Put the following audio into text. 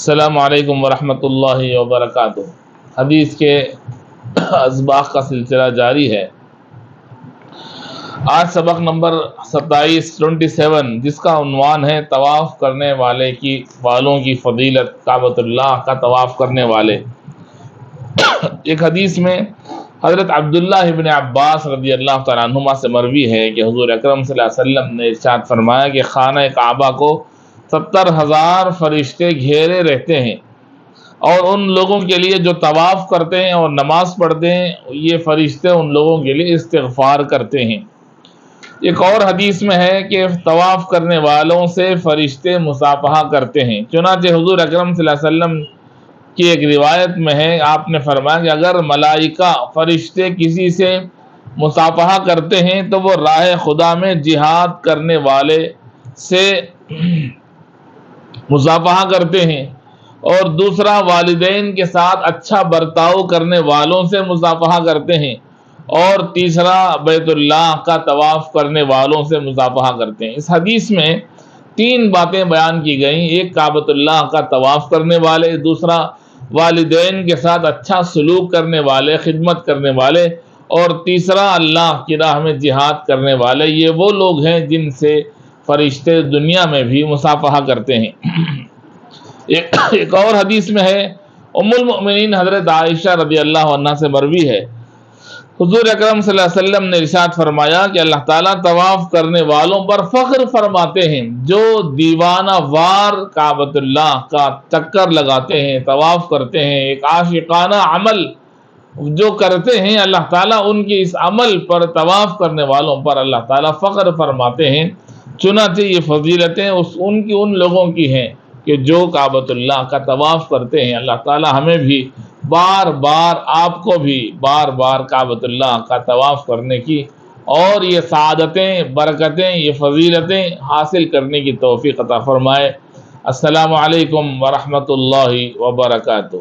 السلام علیکم ورحمۃ اللہ وبرکاتہ۔ حدیث کے اسباق کا سلسلہ جاری ہے۔ آج سبق نمبر 27 جس کا عنوان ہے طواف کرنے والوں کی فضیلت، کعبۃ اللہ کا طواف کرنے والے۔ ایک حدیث میں حضرت عبداللہ ابن عباس رضی اللہ تعالیٰ عنہما سے مروی ہے کہ حضور اکرم صلی اللہ علیہ وسلم نے ارشاد فرمایا کہ خانہ کعبہ کو 70,000 فرشتے گھیرے رہتے ہیں، اور ان لوگوں کے لیے جو طواف کرتے ہیں اور نماز پڑھتے ہیں، یہ فرشتے ان لوگوں کے لیے استغفار کرتے ہیں۔ ایک اور حدیث میں ہے کہ طواف کرنے والوں سے فرشتے مصافحہ کرتے ہیں۔ چنانچہ حضور اکرم صلی اللہ علیہ وسلم کی ایک روایت میں ہے، آپ نے فرمایا کہ اگر ملائکہ فرشتے کسی سے مصافحہ کرتے ہیں تو وہ راہ خدا میں جہاد کرنے والے سے مصافحہ کرتے ہیں، اور دوسرا والدین کے ساتھ اچھا برتاؤ کرنے والوں سے مصافحہ کرتے ہیں، اور تیسرا بیت اللہ کا طواف کرنے والوں سے مصافحہ کرتے ہیں۔ اس حدیث میں 3 باتیں بیان کی گئیں، ایک کعبۃ اللہ کا طواف کرنے والے، دوسرا والدین کے ساتھ اچھا سلوک کرنے والے، خدمت کرنے والے، اور تیسرا اللہ کی راہ میں جہاد کرنے والے۔ یہ وہ لوگ ہیں جن سے فرشتے دنیا میں بھی مصافحہ کرتے ہیں۔ ایک اور حدیث میں ہے، ام المؤمنین حضرت عائشہ رضی اللہ عنہا سے مروی ہے، حضور اکرم صلی اللہ علیہ وسلم نے ارشاد فرمایا کہ اللہ تعالیٰ طواف کرنے والوں پر فخر فرماتے ہیں جو دیوانہ وار کعبۃ اللہ کا چکر لگاتے ہیں، طواف کرتے ہیں، ایک عاشقانہ عمل جو کرتے ہیں، اللہ تعالیٰ ان کے اس عمل پر، طواف کرنے والوں پر اللہ تعالیٰ فخر فرماتے ہیں۔ چنانچہ یہ فضیلتیں ان لوگوں کی ہیں کہ جو کعبۃ اللہ کا طواف کرتے ہیں۔ اللہ تعالیٰ ہمیں بھی بار بار، آپ کو بھی بار بار کعبۃ اللہ کا طواف کرنے کی اور یہ سعادتیں، برکتیں، یہ فضیلتیں حاصل کرنے کی توفیق عطا فرمائے۔ السلام علیکم ورحمۃ اللہ وبرکاتہ۔